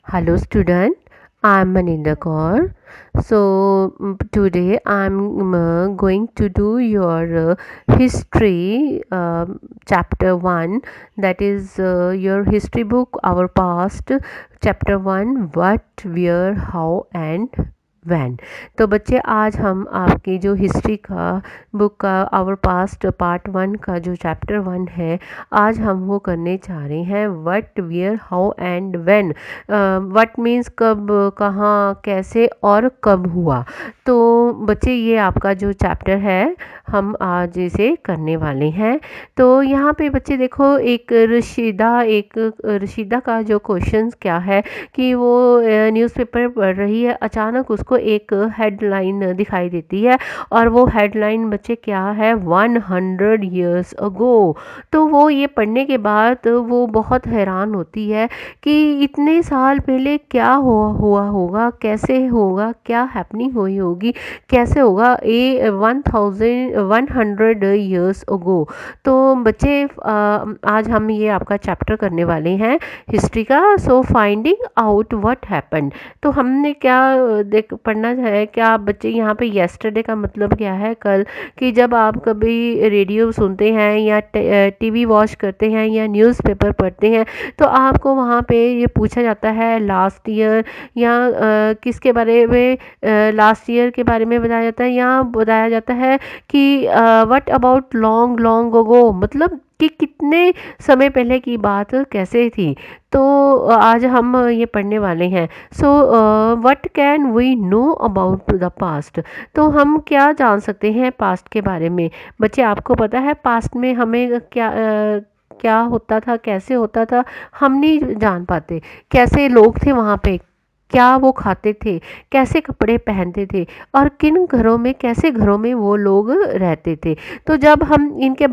Hello student, I'm Maninda Kaur. Today I'm going to do your history chapter 1, that is your history book Our Past chapter 1, what, where, how and when. तो बच्चे आज हम आपकी जो history का book का our past part 1 का जो चैप्टर 1 है, आज हम वो करने जा रहे हैं what where how and when. What means कब, कहाँ, कैसे और कब हुआ। तो बच्चे ये आपका जो चैप्टर है हम आज इसे करने वाले हैं। तो यहाँ पे बच्चे देखो, एक रशीदा का जो क्वेश्चन क्या है कि वो न्यूज़पेपर पढ़ रही है, अचानक उसको एक हेडलाइन दिखाई देती है और वो हेडलाइन बच्चे क्या है, 100 ईयर्स अगो। तो वो ये पढ़ने के बाद वो बहुत हैरान होती है कि इतने साल पहले क्या हुआ होगा, कैसे होगा, क्या हैपनिंग हुई होगी, कैसे होगा 100 ईयर्स अगो। तो बच्चे आज हम ये आपका चैप्टर करने वाले हैं हिस्ट्री का। सो फाइंडिंग आउट व्हाट हैपेंड। तो हमने क्या देख पढ़ना है, क्या बच्चे यहाँ पे येस्टरडे का मतलब क्या है, कल। कि जब आप कभी रेडियो सुनते हैं या टीवी वॉच करते हैं या न्यूज़पेपर पढ़ते हैं, तो आपको वहाँ पे ये पूछा जाता है लास्ट ईयर, या किसके बारे में, लास्ट ईयर के बारे में बताया जाता है, या बताया जाता है कि what about long long ago, मतलब कि कितने समय पहले की बात कैसे थी। तो आज हम ये पढ़ने वाले हैं। So what can we know about the past. तो हम क्या जान सकते हैं पास्ट के बारे में। बच्चे आपको पता है पास्ट में हमें क्या होता था, कैसे होता था, हम नहीं जान पाते। कैसे लोग थे वहाँ पे, क्या वो खाते थे, कैसे कपड़े पहनते थे और किन घरों में, कैसे घरों में वो लोग रहते थे। तो जब इनके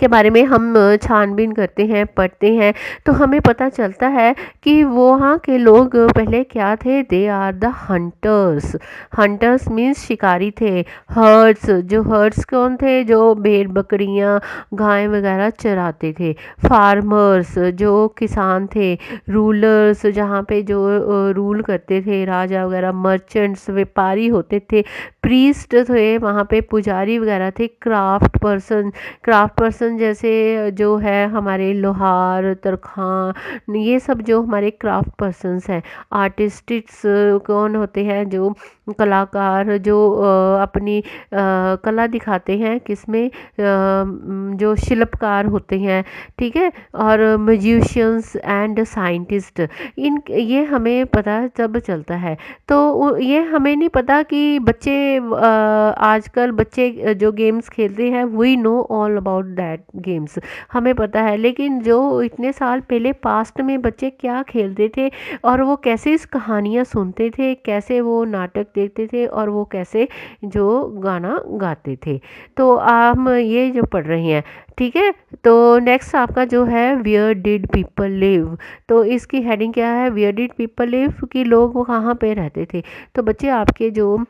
बारे में हम छानबीन करते हैं, पढ़ते हैं, तो हमें पता चलता है कि वो वहाँ के लोग पहले क्या थे। They are the hunters. Hunters means शिकारी थे। हर्ड्स, जो हर्ड्स कौन थे, जो भेड़ बकरियाँ गायें वगैरह चराते थे। फार्मर्स, जो किसान थे। रूलर्स, जहाँ पे जो रूल करते थे राजा वगैरह। मर्चेंट्स, व्यापारी होते थे। प्रीस्ट थे, वहाँ पे पुजारी वगैरह थे। क्राफ्ट पर्सन जैसे जो है हमारे लोहार, तरखान, ये सब जो हमारे क्राफ्ट पर्सन्स हैं। आर्टिस्टिक्स कौन होते हैं, जो कलाकार, जो अपनी कला दिखाते हैं किसमें, जो शिल्पकार होते हैं, ठीक है। और म्यूजिशियंस एंड साइंटिस्ट, इन ये हमें पता तब चलता है। तो ये हमें नहीं पता कि बच्चे आजकल बच्चे जो गेम्स खेलते हैं, we know all about that games, हमें पता है। लेकिन जो इतने साल पहले पास्ट में बच्चे क्या खेलते थे और वो कैसे इस कहानियाँ सुनते थे, कैसे वो नाटक देखते थे और वो कैसे जो गाना गाते थे, तो हम ये जो पढ़ रहे हैं, ठीक है। तो नेक्स्ट आपका जो है वेयर डिड पीपल लिव। तो इसकी हेडिंग क्या है, वेयर डिड पीपल लिव, कि लोग वो कहाँ पे रहते थे। तो बच्चे आपके जो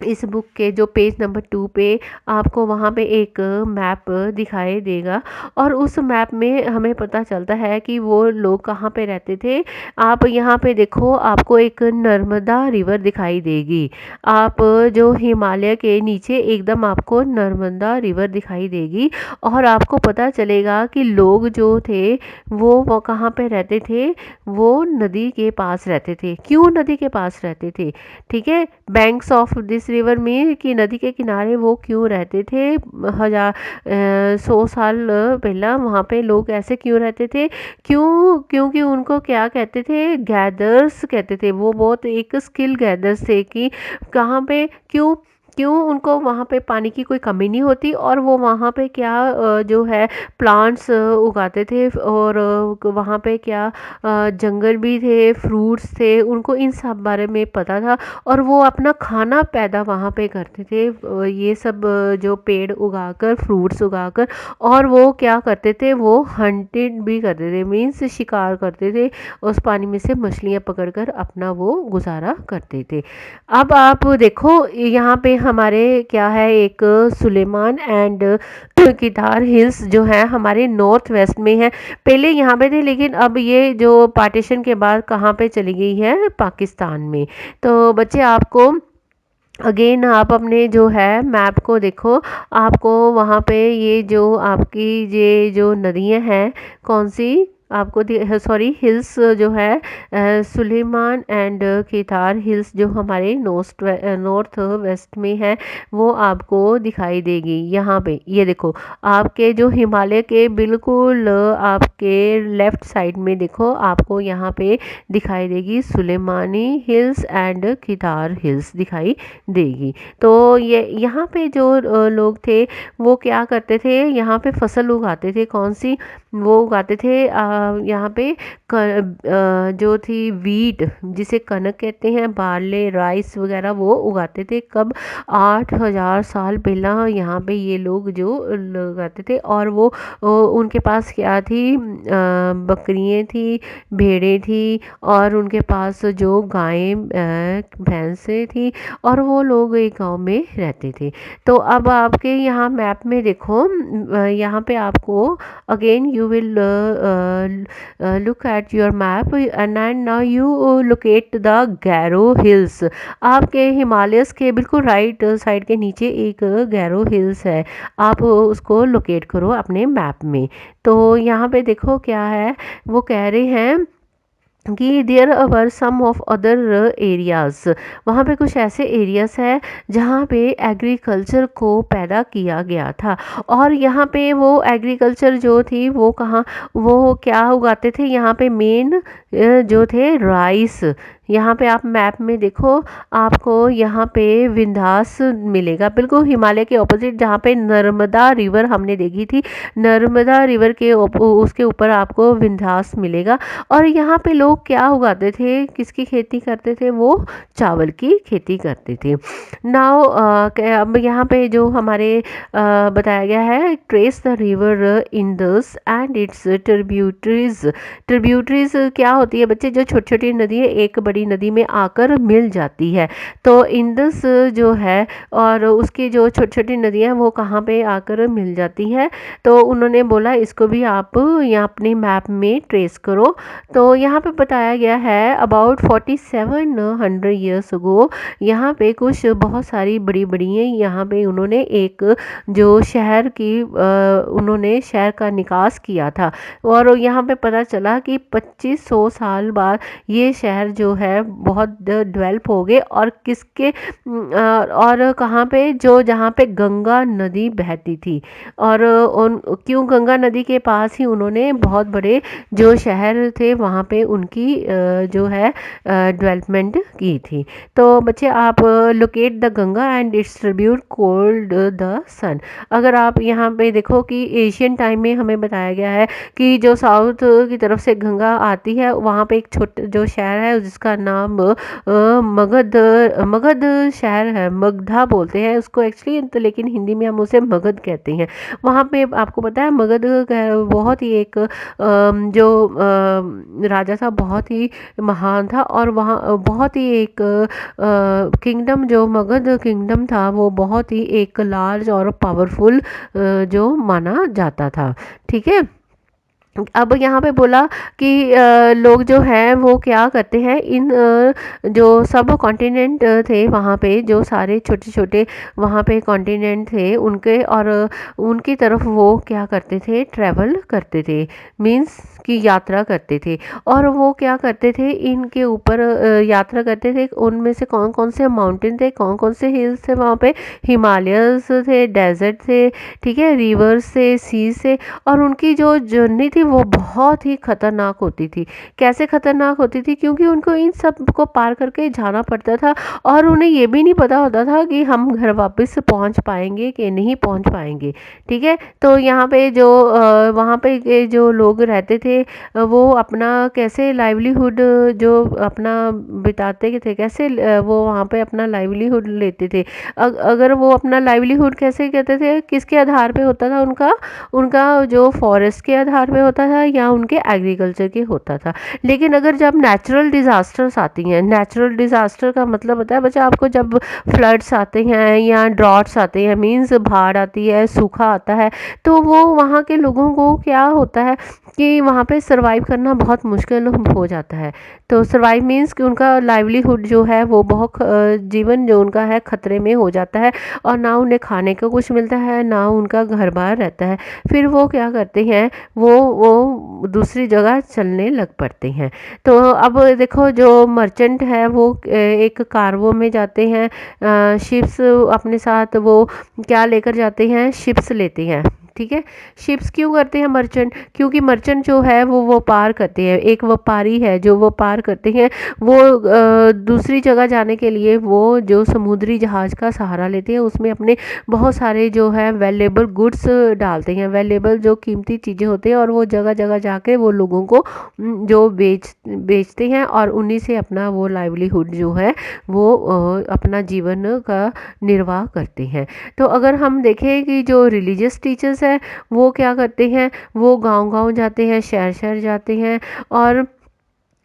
इस बुक के जो पेज नंबर 2 पे आपको वहाँ पे एक मैप दिखाई देगा और उस मैप में हमें पता चलता है कि वो लोग कहाँ पे रहते थे। आप यहाँ पे देखो, आपको एक नर्मदा रिवर दिखाई देगी। आप जो हिमालय के नीचे एकदम आपको नर्मदा रिवर दिखाई देगी और आपको पता चलेगा कि लोग जो थे वो कहाँ पे रहते थे। वो नदी के पास रहते थे। क्यों नदी के पास रहते थे, ठीक है। बैंक्स ऑफ दिस रिवर में, कि नदी के किनारे वो क्यों रहते थे। 100 साल पहला वहाँ पे लोग ऐसे क्यों रहते थे, क्यों, क्योंकि उनको क्या कहते थे, गैदर्स कहते थे। वो बहुत एक स्किल गैदर्स थे कि कहाँ पे क्यों, क्यों उनको वहाँ पे पानी की कोई कमी नहीं होती और वो वहाँ पे क्या जो है प्लांट्स उगाते थे और वहाँ पे क्या जंगल भी थे, फ्रूट्स थे, उनको इन सब बारे में पता था और वो अपना खाना पैदा वहाँ पे करते थे। ये सब जो पेड़ उगाकर, फ्रूट्स उगाकर, और वो क्या करते थे, वो हंटेड भी करते थे, मीन्स शिकार करते थे। उस पानी में से मछलियाँ पकड़कर अपना वो गुजारा करते थे। अब आप देखो यहाँ पे हमारे क्या है, एक सुलेमान एंड कितार हिल्स जो है हमारे नॉर्थ वेस्ट में है। पहले यहाँ पे थे, लेकिन अब ये जो पार्टीशन के बाद कहाँ पे चली गई है, पाकिस्तान में। तो बच्चे आपको अगेन आप अपने जो है मैप को देखो, आपको वहाँ पे ये जो आपकी ये जो नदियाँ हैं, कौन सी आपको सॉरी हिल्स जो है सुलेमान एंड केतार हिल्स जो हमारे नॉर्थ वेस्ट में है, वो आपको दिखाई देगी यहाँ पे। ये देखो, आपके जो हिमालय के बिल्कुल आपके लेफ्ट साइड में देखो, आपको यहाँ पे दिखाई देगी Sulemani hills and Ketar hills दिखाई देगी। तो ये यहाँ पे जो लोग थे वो क्या करते थे, यहाँ पे फसल उगाते थे। कौन सी? वो उगाते थे यहाँ पे जो थी वीट, जिसे कनक कहते हैं, बार्ले, राइस वगैरह वो उगाते थे। कब? 8,000 साल पहला यहाँ पे ये लोग जो लगाते थे। और वो उनके पास क्या थी, बकरियाँ थी, भेड़ें थी, और उनके पास जो गायें भैंसें थी, और वो लोग एक गांव में रहते थे। तो अब आपके यहाँ मैप में देखो, यहाँ पे आपको again you will look at your map and now you locate the Garo hills. आपके हिमालयस के बिल्कुल राइट साइड के नीचे एक गैरो हिल्स है, आप उसको लोकेट करो अपने मैप में। तो यहाँ पे देखो क्या है, वो कह रहे हैं कि there were some of other areas, वहाँ पे कुछ ऐसे एरियाज है जहाँ पे एग्रीकल्चर को पैदा किया गया था। और यहाँ पे वो एग्रीकल्चर जो थी वो कहाँ, वो क्या उगाते थे, यहाँ पे मेन जो थे राइस। यहाँ पे आप मैप में देखो, आपको यहाँ पे विंध्यास मिलेगा, बिल्कुल हिमालय के ऑपोजिट, जहाँ पे नर्मदा रिवर हमने देखी थी, नर्मदा रिवर के उसके ऊपर आपको विंध्यास मिलेगा। और यहाँ पे लोग क्या उगाते थे, किसकी खेती करते थे, वो चावल की खेती करते थे। नाउ अब यहाँ पे जो हमारे बताया गया है, trace the river Indus and it's tributaries. Tributaries क्या होती है बच्चे, जो छोटी छोटी नदी है एक बड़ी नदी में आकर मिल जाती है। तो इंडस जो है और उसकी जो छोटी छोटी नदियाँ हैं वो कहाँ पे आकर मिल जाती है। तो उन्होंने बोला इसको भी आप यहाँ अपने मैप में ट्रेस करो। तो यहाँ पे बताया गया है अबाउट 4700 ईयर्स अगो, यहाँ पे कुछ बहुत सारी बड़ी बड़ी हैं, यहाँ पे उन्होंने एक जो शहर की उन्होंने शहर का निकास किया था। और यहाँ पे पता चला कि 2500 साल बाद ये शहर जो है बहुत डेवलप हो गए। और किसके और कहाँ पे, जो जहाँ पे गंगा नदी बहती थी, और उन क्यों गंगा नदी के पास ही उन्होंने बहुत बड़े जो शहर थे वहाँ पे उनकी जो है डेवलपमेंट की थी। तो बच्चे आप locate the Ganga and its tributary called the Son. अगर आप यहाँ पे देखो कि एशियन टाइम में हमें बताया गया है कि जो साउथ की तरफ से गंगा आती है, वहाँ पे एक छोटा जो शहर है जिसका नाम मगध मगध शहर है, मगधा बोलते हैं उसको एक्चुअली, तो लेकिन हिंदी में हम उसे मगध कहते हैं। वहाँ पे आपको पता है मगध बहुत ही एक जो राजा था, बहुत ही महान था। और वहाँ बहुत ही एक किंगडम जो मगध किंगडम था वो बहुत ही एक लार्ज और पावरफुल जो माना जाता था। ठीक है। अब यहाँ पे बोला कि लोग जो हैं वो क्या करते हैं, इन जो सब कॉन्टिनेंट थे वहाँ पे, जो सारे छोटे छोटे वहाँ पे कॉन्टिनेंट थे उनके, और उनकी तरफ वो क्या करते थे, ट्रैवल करते थे, मींस की यात्रा करते थे। और वो क्या करते थे, इनके ऊपर यात्रा करते थे। उनमें से कौन कौन से माउंटेन थे, कौन कौन से हिल्स थे वहाँ पे, हिमालयस थे, डेजर्ट थे, ठीक है, रिवर्स थे, सीज थे। और उनकी जो जर्नी थी वो बहुत ही खतरनाक होती थी। कैसे खतरनाक होती थी, क्योंकि उनको इन सब को पार करके जाना पड़ता था, और उन्हें ये भी नहीं पता होता था कि हम घर वापस पहुंच पाएंगे कि नहीं पहुंच पाएंगे। ठीक है। तो यहाँ पे जो वहाँ पे के जो लोग रहते थे से वो अपना कैसे लाइवलीहुड जो अपना बिताते थे, कैसे वो वहाँ पे अपना लाइवलीहुड लेते थे। अगर वो अपना लाइवलीहुड कैसे कहते थे, किसके आधार पे होता था उनका, उनका जो फॉरेस्ट के आधार पे होता था या उनके एग्रीकल्चर के होता था। लेकिन अगर जब नेचुरल डिज़ास्टर्स आती हैं, नेचुरल डिज़ास्टर का मतलब होता है बच्चा आपको, जब फ्लड्स आते हैं या ड्रॉट्स आते हैं, मीन्स बाढ़ आती है, सूखा आता है, तो वो वहाँ के लोगों को क्या होता है कि वहाँ पे सरवाइव करना बहुत मुश्किल हो जाता है। तो सरवाइव मीन्स कि उनका लाइवलीहुड जो है वो बहुत जीवन जो उनका है खतरे में हो जाता है, और ना उन्हें खाने को कुछ मिलता है, ना उनका घर बार रहता है। फिर वो क्या करते हैं, वो दूसरी जगह चलने लग पड़ते हैं। तो अब देखो जो मर्चेंट है वो एक कार्गो में जाते हैं, शिप्स अपने साथ वो क्या लेकर जाते हैं, शिप्स लेते हैं। ठीक है, शिप्स क्यों करते हैं मर्चेंट, क्योंकि मर्चेंट जो है वो पार करते हैं, एक व्यापारी है जो वो पार करते हैं, वो दूसरी जगह जाने के लिए वो जो समुद्री जहाज का सहारा लेते हैं, उसमें अपने बहुत सारे जो है वैल्यूएबल गुड्स डालते हैं, वैल्यूएबल जो कीमती चीज़ें होती हैं, और वो जगह जगह जाके वो लोगों को जो बेचते हैं, और उन्हीं से अपना वो लाइवलीहुड जो है वो अपना जीवन का निर्वाह करते हैं। तो अगर हम देखें कि जो रिलीजियस टीचर्स हैं वो क्या करते हैं, वो गांव-गांव जाते हैं, शहर-शहर जाते हैं, और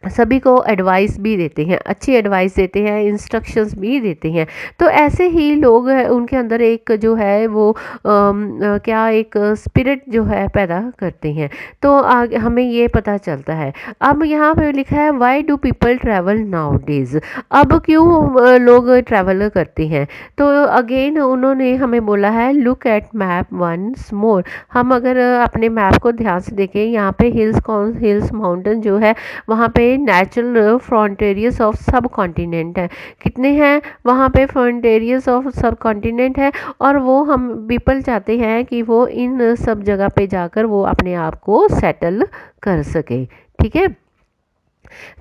सभी को एडवाइस भी देते हैं, अच्छी एडवाइस देते हैं, इंस्ट्रक्शंस भी देते हैं। तो ऐसे ही लोग हैं, उनके अंदर एक जो है वो क्या एक स्पिरिट जो है पैदा करते हैं। तो आगे हमें ये पता चलता है। अब यहाँ पे लिखा है why do people travel now days, अब क्यों लोग ट्रैवल करते हैं। तो अगेन उन्होंने हमें बोला है look at map once more, हम अगर अपने मैप को ध्यान से देखें, यहाँ पे हिल्स माउंटेन जो है वहाँ पे नेचुरल फ्रंटेरियस ऑफ सब कॉन्टिनेंट है, कितने हैं वहाँ पे फ्रंटेरियस ऑफ सब कॉन्टिनेंट है, और वो हम पीपल चाहते हैं कि वो इन सब जगह पे जाकर वो अपने आप को सेटल कर सके। ठीक है,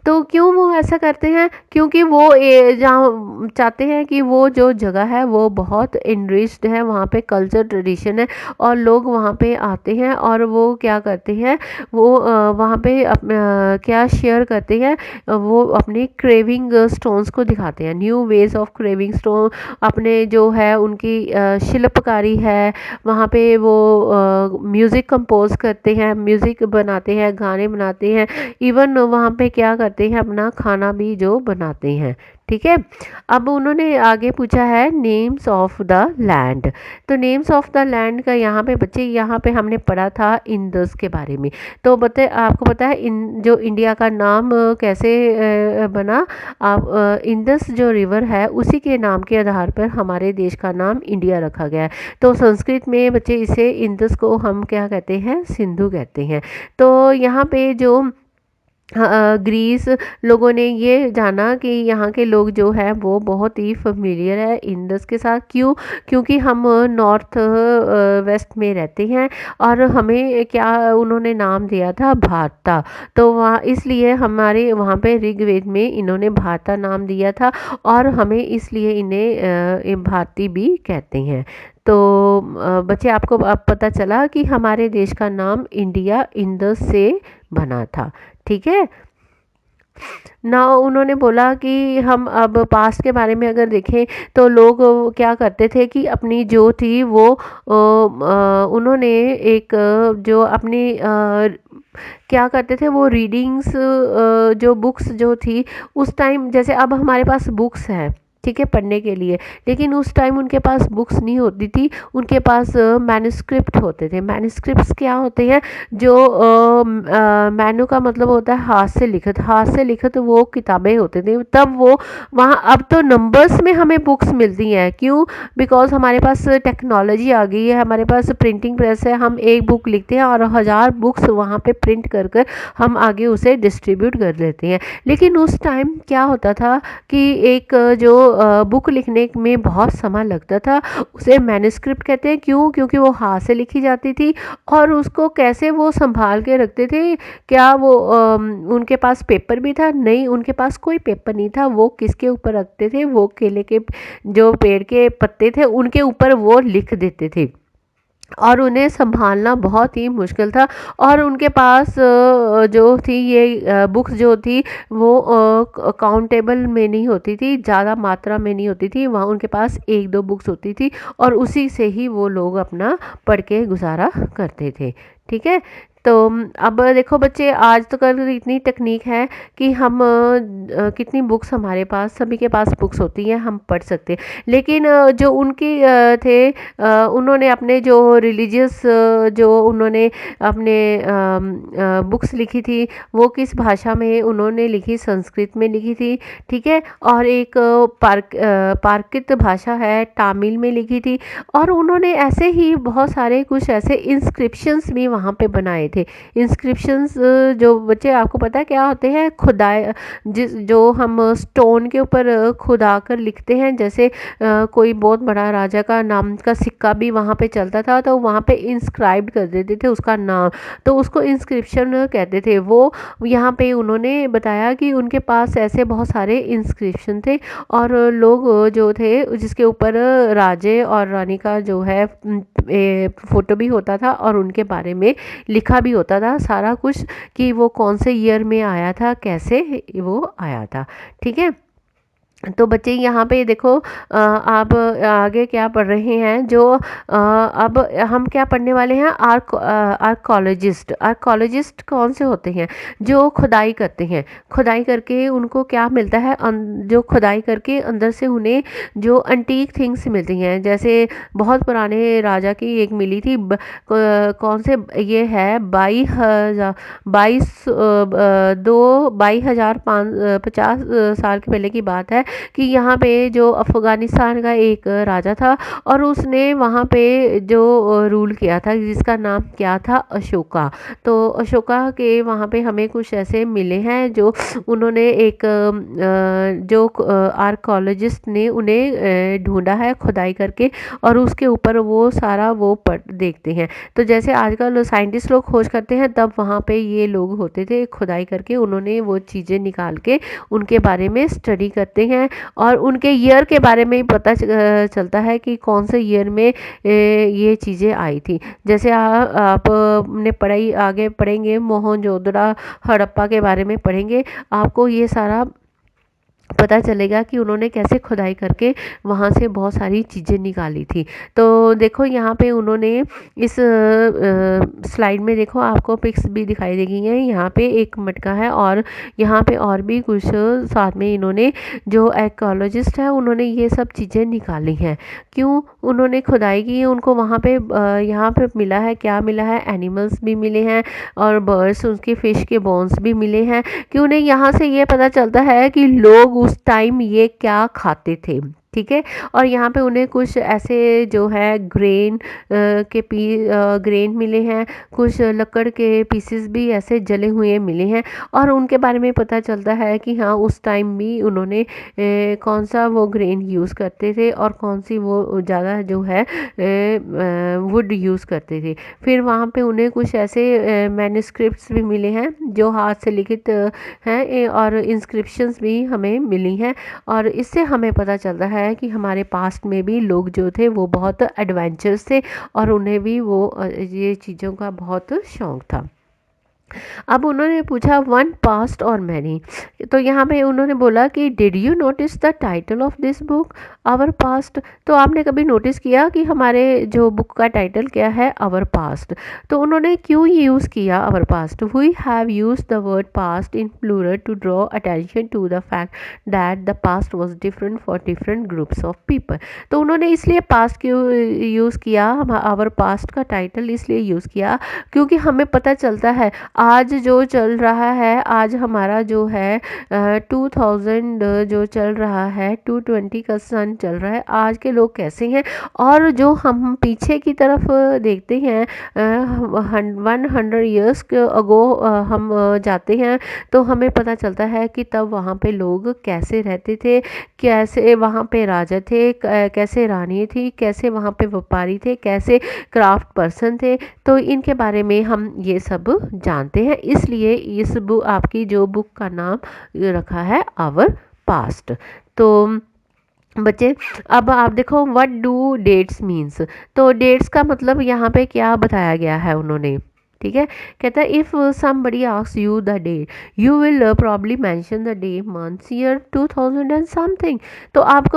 तो क्यों वो ऐसा करते हैं, क्योंकि वो जहाँ चाहते हैं कि वो जो जगह है वो बहुत इनरिच्ड है, वहाँ पे कल्चर ट्रेडिशन है, और लोग वहाँ पे आते हैं, और वो क्या करते हैं, वो वहाँ पे क्या शेयर करते हैं, वो अपने क्रेविंग स्टोन्स को दिखाते हैं, new ways of craving stone, अपने जो है उनकी शिल्पकारी है, वहाँ पे वो म्यूज़िक कंपोज करते हैं, म्यूज़िक बनाते हैं, गाने बनाते हैं, इवन वहाँ पे क्या करते हैं, अपना खाना भी जो बनाते हैं। ठीक है, अब उन्होंने आगे पूछा है नेम्स ऑफ द लैंड, तो नेम्स ऑफ द लैंड का यहाँ पे बच्चे, यहाँ पे हमने पढ़ा था इंडस के बारे में। तो आपको पता है जो इंडिया का नाम कैसे बना, आप इंडस जो रिवर है उसी के नाम के आधार पर हमारे देश का नाम इंडिया रखा गया है। तो संस्कृत में बच्चे इसे इंडस को हम क्या कहते हैं, सिंधु कहते हैं। तो यहाँ पे जो ग्रीस लोगों ने ये जाना कि यहाँ के लोग जो है वो बहुत ही फेमिलियर है इंडस के साथ, क्यों, क्योंकि हम नॉर्थ वेस्ट में रहते हैं, और हमें क्या उन्होंने नाम दिया था, भारता। तो वहाँ इसलिए हमारे वहाँ पे ऋग्वेद में इन्होंने भारता नाम दिया था, और हमें इसलिए इन्हें भारती भी कहते हैं। तो बच्चे आपको अब पता चला कि हमारे देश का नाम इंडिया इंडस से बना था। ठीक है ना, उन्होंने बोला कि हम अब पास्ट के बारे में अगर देखें तो लोग क्या करते थे कि अपनी जो थी वो उन्होंने एक जो अपनी क्या करते थे, वो रीडिंग्स जो बुक्स जो थी उस टाइम, जैसे अब हमारे पास बुक्स हैं ठीक है पढ़ने के लिए, लेकिन उस टाइम उनके पास बुक्स नहीं होती थी, उनके पास मैन्युस्क्रिप्ट होते थे। मैन्युस्क्रिप्ट्स क्या होते हैं, जो मैन्यू का मतलब होता है हाथ से लिखित, हाथ से लिखित वो किताबें होते थे तब वो वहाँ। अब तो नंबर्स में हमें बुक्स मिलती हैं, क्यों, बिकॉज हमारे पास टेक्नोलॉजी आ गई है, हमारे पास प्रिंटिंग प्रेस है, हम एक बुक लिखते हैं और 1000 बुक्स वहाँ पे प्रिंट कर कर हम आगे उसे डिस्ट्रीब्यूट कर लेते हैं। लेकिन उस टाइम क्या होता था कि एक जो बुक लिखने में बहुत समय लगता था, उसे मैन्युस्क्रिप्ट कहते हैं, क्यों, क्योंकि वो हाथ से लिखी जाती थी, और उसको कैसे वो संभाल के रखते थे, क्या वो उनके पास पेपर भी था, नहीं उनके पास कोई पेपर नहीं था, वो किसके ऊपर रखते थे, वो केले के जो पेड़ के पत्ते थे उनके ऊपर वो लिख देते थे। और उन्हें सँभालना बहुत ही मुश्किल था। और उनके पास जो थी ये बुक्स जो थी वो काउंटेबल में नहीं होती थी, ज़्यादा मात्रा में नहीं होती थी, वहाँ उनके पास 1-2 बुक्स होती थी और उसी से ही वो लोग अपना पढ़ के गुज़ारा करते थे। ठीक है? तो अब देखो बच्चे, आज तो कल इतनी टेक्नीक है कि हम कितनी बुक्स हमारे पास, सभी के पास बुक्स होती हैं, हम पढ़ सकते हैं। लेकिन जो उनकी थे, उन्होंने अपने जो रिलीजियस जो उन्होंने अपने बुक्स लिखी थी वो किस भाषा में उन्होंने लिखी, संस्कृत में लिखी थी। ठीक है? और एक प्राकृत भाषा है, तमिल में लिखी थी। और उन्होंने ऐसे ही बहुत सारे कुछ ऐसे इंस्क्रिप्शंस भी वहाँ पे बनाए थे। इंस्क्रिप्शंस जो बच्चे, आपको पता है क्या होते हैं? खुदाई, जिस जो हम स्टोन के ऊपर खुदा कर लिखते हैं, जैसे कोई बहुत बड़ा राजा का नाम का सिक्का भी वहाँ पे चलता था तो वहाँ पे इंस्क्राइब्ड कर देते थे उसका नाम, तो उसको इंस्क्रिप्शन कहते थे। वो यहाँ पे उन्होंने बताया कि उनके पास ऐसे बहुत सारे इंस्क्रिप्शन थे और लोग जो थे जिसके ऊपर राजे और रानी का जो है फोटो भी होता था और उनके बारे में लिखा भी होता था सारा कुछ, कि वो कौन से ईयर में आया था, कैसे वो आया था। ठीक है? तो बच्चे यहाँ पे देखो, आप आगे क्या पढ़ रहे हैं, जो अब हम क्या पढ़ने वाले हैं, आर्कोलॉजिस्ट। आर्कोलॉजिस्ट कौन से होते हैं? जो खुदाई करते हैं। खुदाई करके उनको क्या मिलता है, जो खुदाई करके अंदर से उन्हें जो एंटीक थिंग्स मिलती हैं, जैसे बहुत पुराने राजा की एक मिली थी, कौन से, ये है 22,000, 50 साल के पहले की बात है कि यहाँ पे जो अफ़गानिस्तान का एक राजा था और उसने वहाँ पे जो रूल किया था, जिसका नाम क्या था, अशोका। तो अशोका के वहाँ पे हमें कुछ ऐसे मिले हैं जो उन्होंने एक जो आर्कोलॉजिस्ट ने उन्हें ढूंढा है खुदाई करके, और उसके ऊपर वो सारा वो पढ़ देखते हैं। तो जैसे आजकल साइंटिस्ट लोग खोज करते हैं, तब वहाँ पे ये लोग होते थे, खुदाई करके उन्होंने वो चीज़ें निकाल के उनके बारे में स्टडी करते हैं और उनके ईयर के बारे में पता चलता है कि कौन से ईयर में ये चीज़ें आई थी। जैसे आप ने पढ़ाई आगे पढ़ेंगे, मोहनजोदड़ो हड़प्पा के बारे में पढ़ेंगे, आपको ये सारा पता चलेगा कि उन्होंने कैसे खुदाई करके वहाँ से बहुत सारी चीज़ें निकाली थी। तो देखो यहाँ पे उन्होंने इस स्लाइड में देखो, आपको पिक्स भी दिखाई देगी हैं। यहाँ पे एक मटका है और यहाँ पे और भी कुछ साथ में इन्होंने, जो आर्कियोलॉजिस्ट है, उन्होंने ये सब चीज़ें निकाली हैं। क्यों उन्होंने खुदाई की है, उनको वहाँ पे यहाँ पे मिला है, क्या मिला है, एनिमल्स भी मिले हैं और बर्ड्स, उसके फिश के बोन्स भी मिले हैं। कि उन्हें यहाँ से ये पता चलता है कि लोग उस टाइम ये क्या खाते थे। ठीक है? और यहाँ पे उन्हें कुछ ऐसे जो है ग्रेन ग्रेन मिले हैं, कुछ लकड़ के पीसेस भी ऐसे जले हुए मिले हैं और उनके बारे में पता चलता है कि हाँ, उस टाइम भी उन्होंने कौन सा वो ग्रेन यूज़ करते थे और कौन सी वो ज़्यादा जो है वुड यूज़ करते थे। फिर वहाँ पे उन्हें कुछ ऐसे मैन्युस्क्रिप्ट्स भी मिले हैं जो हाथ से लिखित हैं, और इंस्क्रिप्शंस भी हमें मिली हैं। और इससे हमें पता चलता है कि हमारे पास्ट में भी लोग जो थे वो बहुत एडवेंचरस थे और उन्हें भी वो ये चीज़ों का बहुत शौक था। अब उन्होंने पूछा वन पास्ट और मैनी, तो यहाँ पे उन्होंने बोला कि did you notice the title of this book, our past. तो आपने कभी नोटिस किया कि हमारे जो बुक का टाइटल क्या है, आवर पास्ट। तो उन्होंने क्यों यूज़ किया our past, we have use the word past in plural to draw attention to the fact that the past was different for different groups of people. तो उन्होंने इसलिए पास्ट क्यों यूज़ किया, हम आवर पास्ट का title इसलिए use किया क्योंकि हमें पता चलता है आज जो चल रहा है, आज हमारा जो है 2000 जो चल रहा है, 220 का सन चल रहा है, आज के लोग कैसे हैं। और जो हम पीछे की तरफ देखते हैं 100 ईयर्स अगो हम जाते हैं, तो हमें पता चलता है कि तब वहाँ पे लोग कैसे रहते थे, कैसे वहाँ पे राजा थे, कैसे रानी थी, कैसे वहाँ पे व्यापारी थे, कैसे क्राफ्ट पर्सन थे। तो इनके बारे में हम ये सब जानते हैं, इसलिए इस बुक, आपकी जो बुक का नाम रखा है आवर पास्ट। तो बच्चे अब आप देखो व्हाट डू डेट्स मीन्स। तो डेट्स का मतलब यहाँ पे क्या बताया गया है उन्होंने, ठीक है। कहता है if somebody asks you the date you will probably mention the day months year 2000 and something. तो आप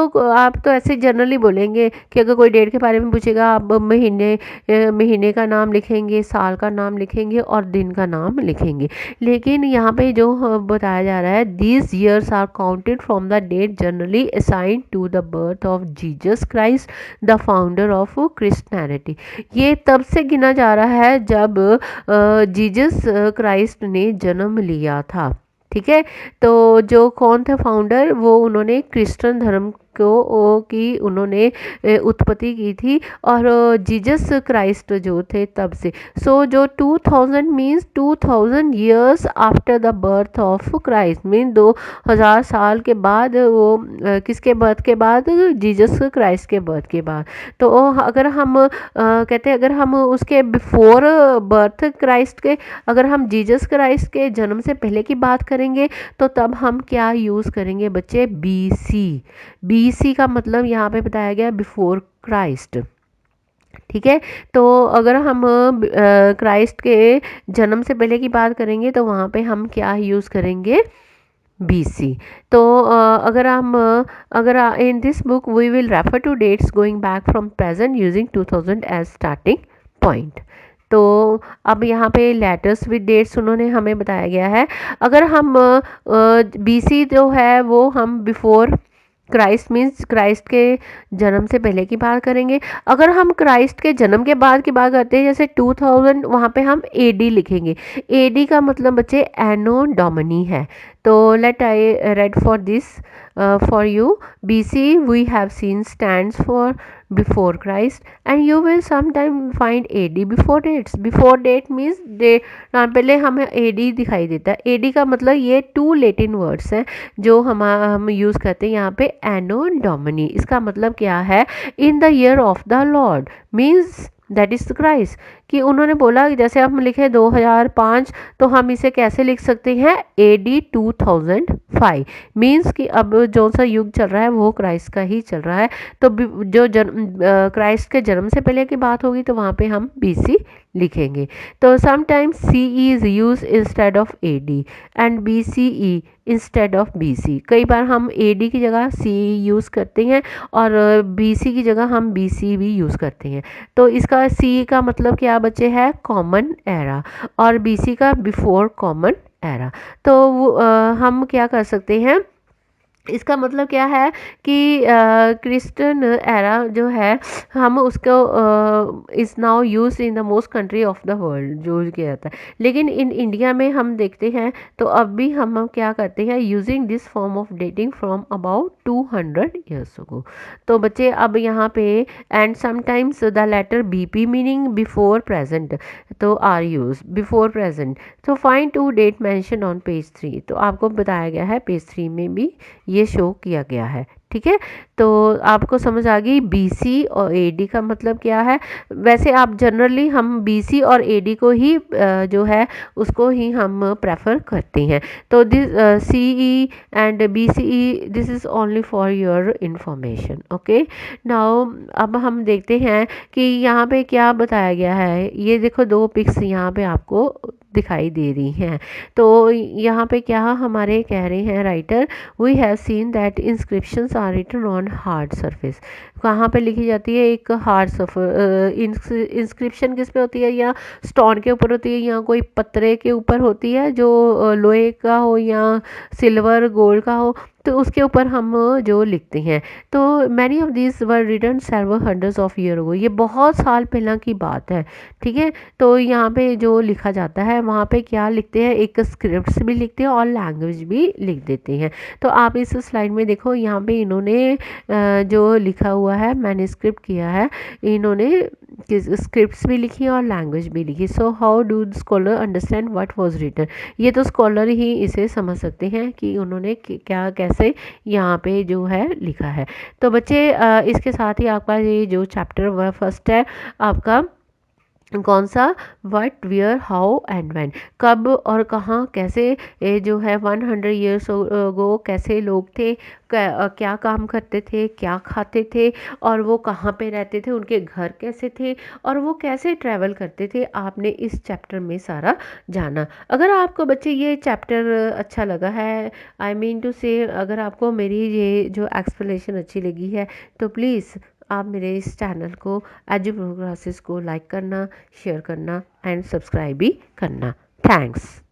तो ऐसे जनरली बोलेंगे कि अगर कोई डेट के बारे में पूछेगा आप महीने का नाम लिखेंगे, साल का नाम लिखेंगे और दिन का नाम लिखेंगे। लेकिन यहाँ पे जो बताया जा रहा है these years are counted from the date generally assigned to the birth of Jesus Christ the founder of Christianity. ये तब से गिना जा रहा है जब जीसस क्राइस्ट ने जन्म लिया था, ठीक है। तो जो कौन थे फाउंडर, वो उन्होंने क्रिश्चियन धर्म की उन्होंने उत्पत्ति की थी और जीसस क्राइस्ट जो थे तब से। सो जो 2000 means 2000 years after the birth of Christ mean 2000 साल के बाद, वो किसके बर्थ के बाद, जीसस क्राइस्ट के बर्थ के बाद। तो अगर हम कहते हैं अगर हम उसके बिफोर बर्थ क्राइस्ट के, अगर हम जीसस क्राइस्ट के जन्म से पहले की बात करेंगे तो तब हम क्या यूज़ करेंगे बच्चे, बीसी। बीसी का मतलब यहाँ पे बताया गया बिफोर क्राइस्ट, ठीक है। तो अगर हम क्राइस्ट के जन्म से पहले की बात करेंगे तो वहाँ पे हम क्या यूज़ करेंगे, बीसी। तो अगर in this book we will refer to dates going back from present using 2000 as starting point. तो अब यहाँ पे लेटर्स विद डेट्स उन्होंने हमें बताया गया है। अगर हम बीसी जो है वो हम बिफोर क्राइस्ट मीन्स क्राइस्ट के जन्म से पहले की बात करेंगे। अगर हम क्राइस्ट के जन्म के बाद की बात करते हैं जैसे 2000, वहाँ पे हम एडी लिखेंगे। एडी का मतलब बच्चे एनो डोमिनी है। तो let I read for this for you. BC we have seen stands for before Christ and you will sometime find AD before dates. Before date means day, पहले हमें एडी दिखाई देता है। एडी का मतलब ये 2 लैटिन वर्ड्स हैं जो हम यूज़ करते हैं यहाँ पे, एनो डोमिनी। इसका मतलब क्या है, in the year of the Lord means that is Christ. कि उन्होंने बोला कि जैसे हम लिखे 2005 तो हम इसे कैसे लिख सकते हैं, एडी 2005 मीन्स कि अब जो सा युग चल रहा है वो क्राइस्ट का ही चल रहा है। तो जो क्राइस्ट के जन्म से पहले की बात होगी तो वहाँ पे हम बीसी लिखेंगे। तो sometimes CE is use instead of AD and BCE instead of BC. कई बार हम एडी की जगह सी यूज़ करते हैं और बीसी की जगह हम बीसी भी यूज़ करते हैं। तो इसका सी का मतलब क्या बच्चे है, कॉमन एरा, और बीसी का बिफोर कॉमन एरा। तो हम क्या कर सकते हैं, इसका मतलब क्या है कि क्रिश्चियन एरा जो है हम उसको is now use in the most country of the world जो किया जाता है। लेकिन इन इंडिया में हम देखते हैं तो अब भी हम क्या करते हैं, using this form of dating from about 200 years ago. तो बच्चे अब यहाँ पे and sometimes the letter BP meaning before present तो आर यूज बिफोर प्रेजेंट। तो find two date mention on page 3। तो आपको बताया गया है पेज 3 में भी ये शो किया गया है, ठीक है। तो आपको समझ आ गई बीसी और एडी का मतलब क्या है। वैसे आप जनरली हम बीसी और एडी को ही जो है उसको ही हम प्रेफर करते हैं। तो this CE and BCE this is only for your information, okay. Now अब हम देखते हैं कि यहाँ पे क्या बताया गया है। ये देखो 2 पिक्स यहाँ पे आपको दिखाई दे रही हैं। तो यहाँ पे क्या हमारे कह रहे हैं writer, we have seen that inscriptions are written on hard surface. कहाँ पे लिखी जाती है, एक हार्ड इंस्क्रिप्शन किस पे होती है, या स्टोन के ऊपर होती है या कोई पत्रे के ऊपर होती है जो लोहे का हो या सिल्वर गोल्ड का हो, तो उसके ऊपर हम जो लिखते हैं। तो many of this were written several hundreds of year ago, ये बहुत साल पहला की बात है, ठीक है। तो यहाँ पे जो लिखा जाता है वहाँ पे क्या लिखते हैं, एक स्क्रिप्ट्स भी लिखते हैं और लैंग्वेज भी लिख देते हैं। तो आप इस स्लाइड में देखो यहाँ पे इन्होंने जो लिखा हुआ है मैन्युस्क्रिप्ट किया है, इन्होंने स्क्रिप्ट्स भी लिखी और लैंग्वेज भी लिखी। So how do scholar understand what was written, ये तो स्कॉलर ही इसे समझ सकते हैं कि उन्होंने क्या कैसे यहाँ पे जो है लिखा है। तो बच्चे इसके साथ ही आपका ये जो चैप्टर फर्स्ट है आपका कौन सा, what, where, how and when, कब और कहाँ कैसे, ये जो है 100 ईयर्स गो कैसे लोग थे, क्या काम करते थे, क्या खाते थे, और वो कहाँ पे रहते थे, उनके घर कैसे थे, और वो कैसे ट्रैवल करते थे। आपने इस चैप्टर में सारा जाना। अगर आपको बच्चे ये चैप्टर अच्छा लगा है, आई मीन टू से, अगर आपको मेरी ये जो एक्सप्लेनेशन अच्छी लगी है, तो प्लीज़ आप मेरे इस चैनल को एजू प्रो क्लासेस को लाइक करना, शेयर करना एंड सब्सक्राइब भी करना। थैंक्स।